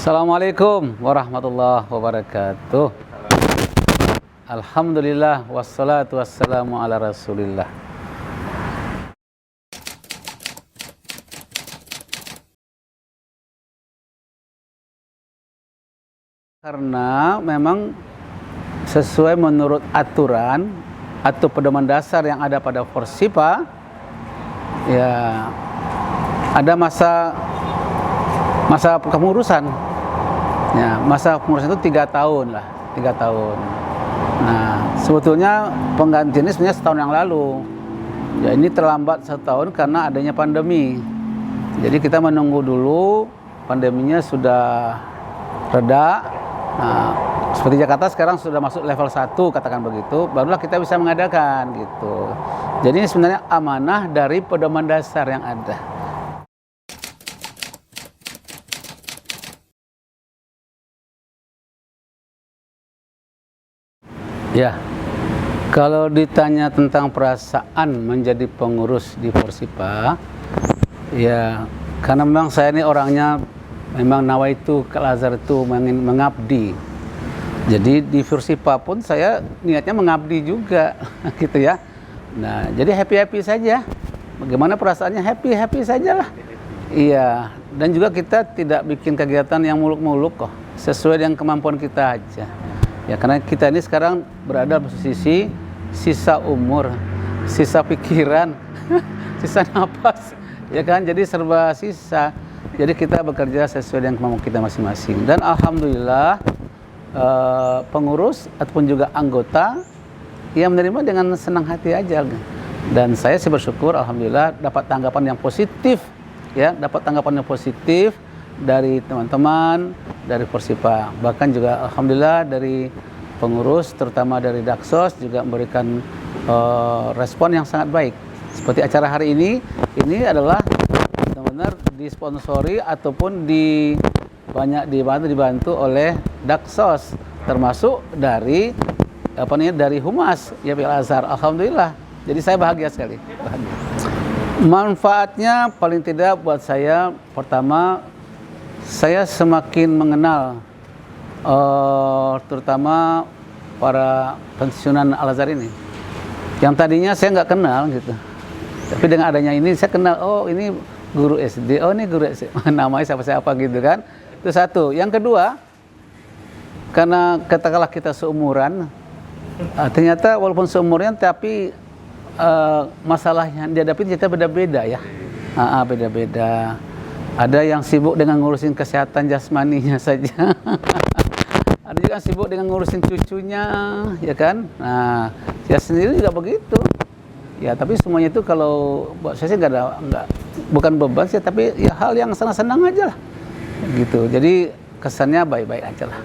Assalamualaikum warahmatullahi wabarakatuh. Alhamdulillah wassalatu wassalamu ala Rasulillah. Karena memang sesuai menurut aturan atau pedoman dasar yang ada pada Forsipa, ya ada masa kepengurusan. Ya, masa kepengurusan itu 3 tahun lah, 3 tahun. Nah, sebetulnya penggantiannya sebenarnya setahun yang lalu. Ya, ini terlambat 1 tahun karena adanya pandemi. Jadi kita menunggu dulu pandeminya sudah reda. Nah, seperti Jakarta sekarang sudah masuk level 1, katakan begitu, barulah kita bisa mengadakan gitu. Jadi ini sebenarnya amanah dari pedoman dasar yang ada. Ya, kalau ditanya tentang perasaan menjadi pengurus di Forsipa, ya karena memang saya ini orangnya memang nawaitu ke Al-Azhar itu mengabdi. Jadi di Forsipa pun saya niatnya mengabdi juga, gitu ya. Nah, jadi happy-happy saja. Bagaimana perasaannya? Happy-happy sajalah. Iya, dan juga kita tidak bikin kegiatan yang muluk-muluk kok, sesuai dengan kemampuan kita aja. Ya, karena kita ini sekarang berada di posisi sisa umur, sisa pikiran, sisa napas, ya kan? Jadi serba sisa. Jadi kita bekerja sesuai dengan kemampuan kita masing-masing. Dan alhamdulillah pengurus ataupun juga anggota yang menerima dengan senang hati aja. Dan saya sih bersyukur alhamdulillah dapat tanggapan yang positif, ya, dapat tanggapan yang positif dari teman-teman dari Forsipa. Bahkan juga alhamdulillah dari pengurus terutama dari Daksos juga memberikan respon yang sangat baik. Seperti acara hari ini adalah benar-benar disponsori ataupun banyak dibantu oleh Daksos, termasuk dari dari Humas YPI Al-Azhar. Alhamdulillah. Jadi saya bahagia sekali. Bahagia. Manfaatnya paling tidak buat saya, pertama saya semakin mengenal terutama para pensiunan Al-Azhar ini yang tadinya saya nggak kenal gitu, tapi dengan adanya ini saya kenal, oh ini guru SD, oh ini guru SD, namanya siapa-siapa gitu kan. Itu satu. Yang kedua, karena katakanlah kita seumuran, ternyata walaupun seumuran tapi masalah yang dihadapi kita beda-beda ya. Beda-beda. Ada yang sibuk dengan ngurusin kesehatan jasmaninya saja. Ada juga yang sibuk dengan ngurusin cucunya, ya kan? Nah, saya sendiri juga begitu. Ya, tapi semuanya itu kalau buat saya sih bukan beban sih, tapi ya hal yang senang-senang aja lah. Gitu. Jadi kesannya baik-baik aja lah.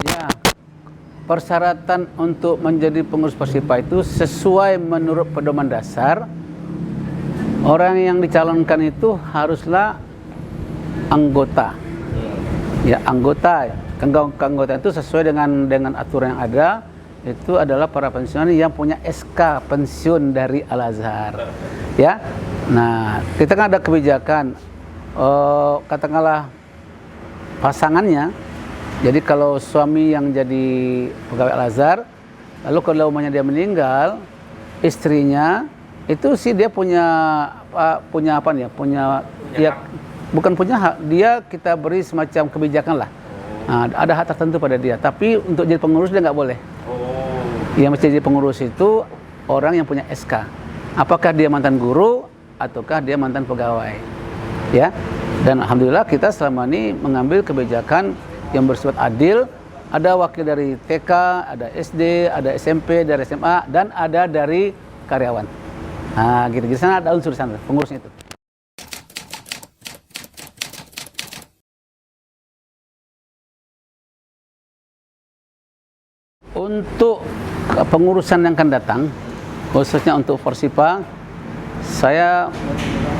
Ya, persyaratan untuk menjadi pengurus Forsipa itu sesuai menurut pedoman dasar. Orang yang dicalonkan itu haruslah anggota. Ya, anggota. Anggota itu sesuai dengan aturan yang ada, itu adalah para pensiunan yang punya SK pensiun dari Al-Azhar. Ya. Nah, kita kan ada kebijakan katakanlah pasangannya. Jadi kalau suami yang jadi pegawai Al-Azhar, lalu kalau umumnya dia meninggal, istrinya itu sih dia punya apa nih? Ya bukan punya hak, dia kita beri semacam kebijakan lah. Nah, ada hak tertentu pada dia, tapi untuk jadi pengurus dia nggak boleh. Yang mesti jadi pengurus itu orang yang punya SK. Apakah dia mantan guru ataukah dia mantan pegawai? Ya. Dan alhamdulillah kita selama ini mengambil kebijakan yang bersifat adil. Ada wakil dari TK, ada SD, ada SMP, dari SMA, dan ada dari karyawan. Nah, gitu. Di sana ada unsur sana, pengurusnya itu. Untuk pengurusan yang akan datang, khususnya untuk Forsipa, saya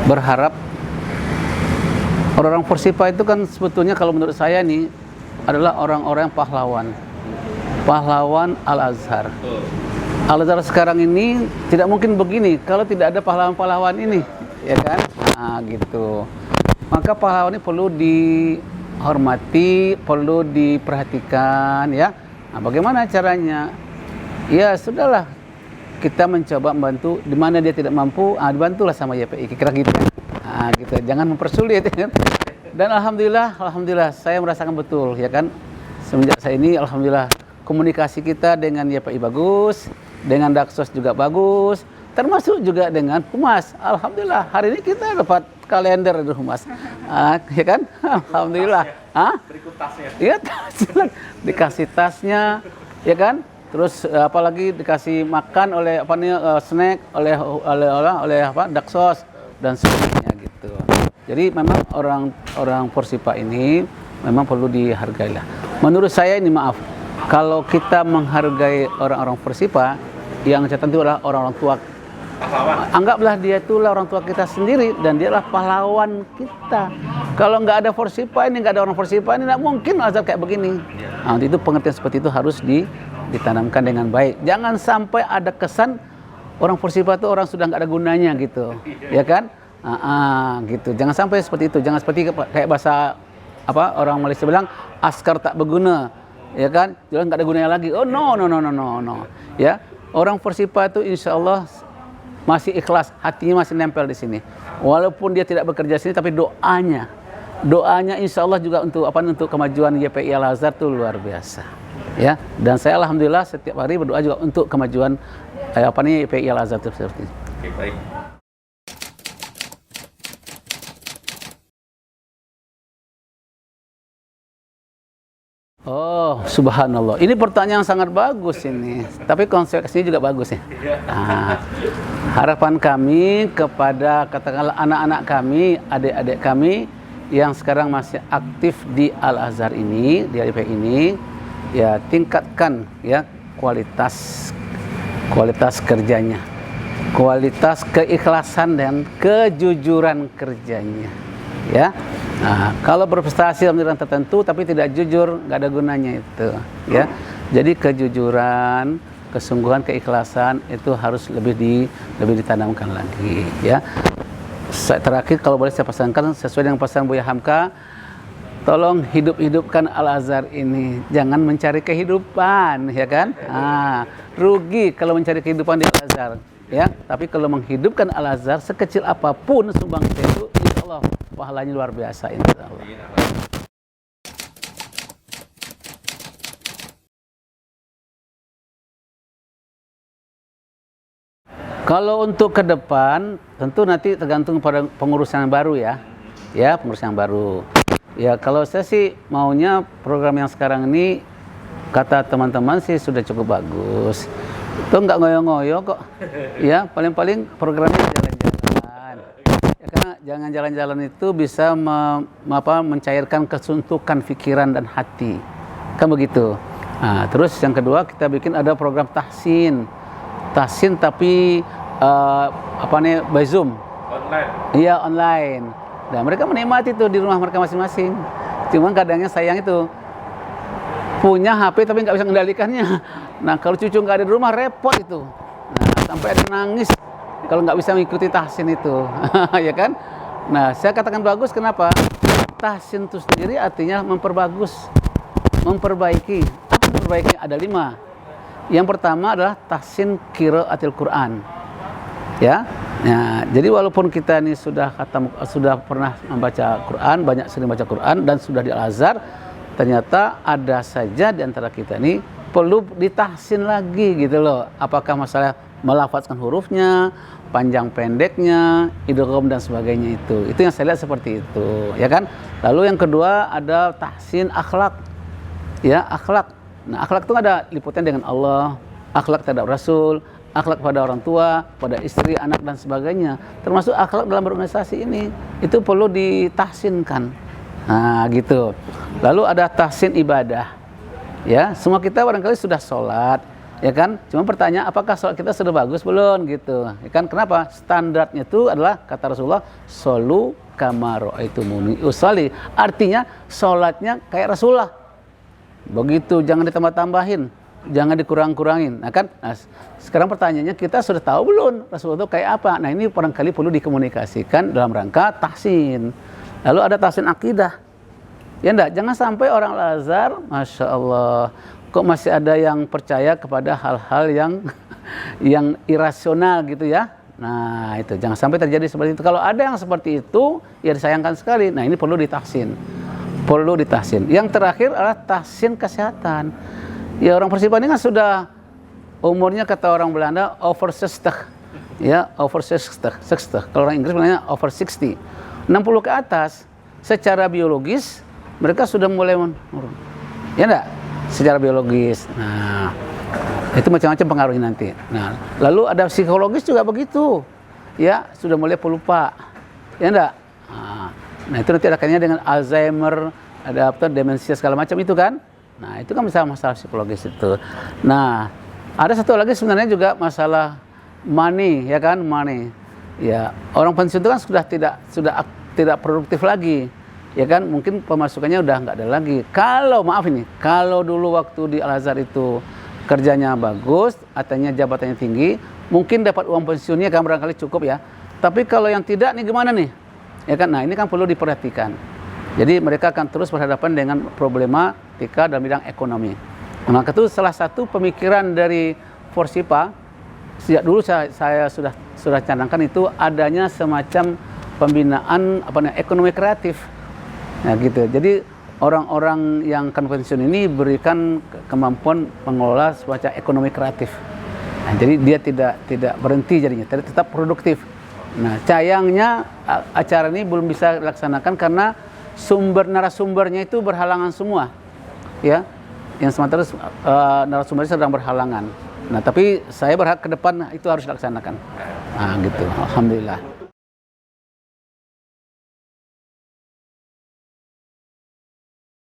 berharap orang-orang Forsipa itu kan sebetulnya kalau menurut saya nih adalah orang-orang pahlawan Al-Azhar. Al-Azhar sekarang ini tidak mungkin begini kalau tidak ada pahlawan-pahlawan ini, ya kan? Nah, gitu. Maka pahlawan ini perlu dihormati, perlu diperhatikan, ya. Nah, bagaimana caranya? Ya sudahlah, kita mencoba membantu di mana dia tidak mampu, dibantulah sama YPI, kira gitu. Nah, gitu. Jangan mempersulit, ya kan? Dan alhamdulillah saya merasakan betul, ya kan? Semenjak saya ini, alhamdulillah komunikasi kita dengan YPI bagus, dengan Daksos juga bagus, termasuk juga dengan Humas. Alhamdulillah hari ini kita dapat kalender dari Humas, ya kan? Alhamdulillah. Berikut tasnya. Iya, dikasih tasnya, ya kan? Terus apalagi dikasih makan oleh snack oleh Daksos dan sebagainya gitu. Jadi memang orang Persipa ini memang perlu dihargai lah. Menurut saya ini, maaf, kalau kita menghargai orang-orang Persipa, yang catatan itu adalah orang-orang tua. Anggaplah dia itulah orang tua kita sendiri dan dia adalah pahlawan kita. Kalau nggak ada Persipa ini, nggak ada orang Persipa ini, nggak mungkin Al-Azhar kayak begini. Nah, itu pengertian seperti itu harus ditanamkan dengan baik. Jangan sampai ada kesan orang Persipa itu orang sudah nggak ada gunanya gitu, ya kan? Gitu. Jangan sampai seperti itu. Jangan seperti kayak bahasa orang Malaysia bilang askar tak berguna, ya kan? Jangan nggak ada gunanya lagi. Oh no. Ya, orang Persipa itu insya Allah masih ikhlas, hatinya masih nempel di sini. Walaupun dia tidak bekerja di sini, tapi doanya insya Allah juga untuk kemajuan YPI Al-Azhar itu luar biasa. Ya, dan saya alhamdulillah setiap hari berdoa juga untuk kemajuan YPI Al-Azhar itu seperti itu. Oke, baik. Oh, subhanallah. Ini pertanyaan sangat bagus ini. Tapi konsepnya juga bagus ya. Nah, harapan kami kepada katakanlah anak-anak kami, adik-adik kami yang sekarang masih aktif di Al-Azhar ini, di LIP ini, ya tingkatkan ya kualitas kerjanya, kualitas keikhlasan dan kejujuran kerjanya. Ya. Nah, kalau berprestasi dalam bidang tertentu tapi tidak jujur, nggak ada gunanya itu, ya. Jadi kejujuran, kesungguhan, keikhlasan itu harus lebih ditanamkan lagi, ya. Terakhir kalau boleh saya pesankan sesuai dengan pesan Buya Hamka, tolong hidupkan Al-Azhar ini, jangan mencari kehidupan, ya kan? Rugi kalau mencari kehidupan di Al-Azhar, ya. Tapi kalau menghidupkan Al-Azhar sekecil apapun sumbangsi itu, insya Allah pahalanya luar biasa, insya Allah. Kalau untuk ke depan, tentu nanti tergantung pada pengurus yang baru ya. Ya, pengurus yang baru. Ya, kalau saya sih maunya program yang sekarang ini, kata teman-teman sih sudah cukup bagus. Itu nggak ngoyo-ngoyo kok. Ya, paling-paling programnya jalan-jalan. Ya, karena jangan jalan-jalan itu bisa mencairkan kesuntukan pikiran dan hati. Kan begitu. Nah, terus yang kedua kita bikin ada program tahsin tapi by Zoom. Online. Iya, online. Dan mereka menikmati itu di rumah mereka masing-masing. Cuma kadangnya sayang itu punya HP tapi nggak bisa mengendalikannya. Nah, kalau cucu nggak ada di rumah repot itu. Nah, sampai ada nangis kalau nggak bisa mengikuti tahsin itu, ya kan? Nah, saya katakan bagus, kenapa? Tahsin itu sendiri artinya memperbaiki. Apa memperbaiki? Ada 5. Yang pertama adalah tahsin qiraatil Quran. Ya. Nah, jadi walaupun kita ini sudah pernah membaca Quran, sering baca Quran dan sudah di Al-Azhar, ternyata ada saja di antara kita ini perlu ditahsin lagi gitu loh. Apakah masalah melafazkan hurufnya, panjang pendeknya, idgham dan sebagainya itu. Itu yang saya lihat seperti itu, ya kan? Lalu yang kedua ada tahsin akhlak. Ya, akhlak. Nah, akhlak itu ada liputan dengan Allah, akhlak terhadap Rasul, akhlak pada orang tua, pada istri, anak dan sebagainya. Termasuk akhlak dalam berorganisasi ini, itu perlu ditahsinkan. Nah, gitu. Lalu ada tahsin ibadah. Ya, semua kita barangkali sudah sholat, ya kan? Cuma pertanyaan, apakah sholat kita sudah bagus belum gitu? Ya kan? Kenapa? Standarnya itu adalah kata Rasulullah, sholu kama ra'aitumuni usolli. Artinya sholatnya kayak Rasulullah. Begitu, jangan ditambah-tambahin. jangan dikurang-kurangin. Nah kan, sekarang pertanyaannya kita sudah tahu belum Rasulullah itu kayak apa? Nah ini barangkali perlu dikomunikasikan dalam rangka tahsin. Lalu ada tahsin akidah. Ya enggak, jangan sampai orang Al-Azhar, Masya Allah, kok masih ada yang percaya kepada hal-hal yang irasional gitu ya. Nah itu, jangan sampai terjadi seperti itu. Kalau ada yang seperti itu, ya disayangkan sekali. Nah ini perlu ditahsin. Perlu ditahsin. Yang terakhir adalah tahsin kesehatan. Ya orang Persipa ini kan sudah umurnya kata orang Belanda over 60. Ya, over 60. Kalau orang Inggris bilangnya over 60. 60 ke atas secara biologis mereka sudah mulai menurun. Ya enggak? Secara biologis. Nah, itu macam-macam pengaruhnya nanti. Nah, lalu ada psikologis juga begitu. Ya, sudah mulai pelupa. Ya enggak? Nah, itu nanti ada kaitannya dengan Alzheimer, ada apa demensia segala macam itu kan? Nah, itu kan masalah psikologis itu. Nah, ada satu lagi sebenarnya juga masalah money, ya kan? Money. Ya, orang pensiun itu kan sudah tidak produktif lagi. Ya kan? Mungkin pemasukannya udah nggak ada lagi. Kalau dulu waktu di Al-Azhar itu kerjanya bagus, artinya jabatannya tinggi, mungkin dapat uang pensiunnya kan barangkali cukup ya. Tapi kalau yang tidak nih gimana nih? Ya kan? Nah, ini kan perlu diperhatikan. Jadi mereka akan terus berhadapan dengan problematika dalam bidang ekonomi. Nah, maka itu salah satu pemikiran dari Forsipa. Sejak dulu saya sudah canangkan itu adanya semacam pembinaan ekonomi kreatif. Nah, gitu. Jadi orang-orang yang akan pensiun ini berikan kemampuan mengelola semacam ekonomi kreatif. Nah, jadi dia tidak berhenti jadinya, tetap produktif. Nah, sayangnya acara ini belum bisa dilaksanakan karena narasumbernya itu berhalangan semua, ya. Yang sementara narasumbernya sedang berhalangan. Nah, tapi saya berharap ke depan itu harus dilaksanakan. Nah, gitu. Alhamdulillah.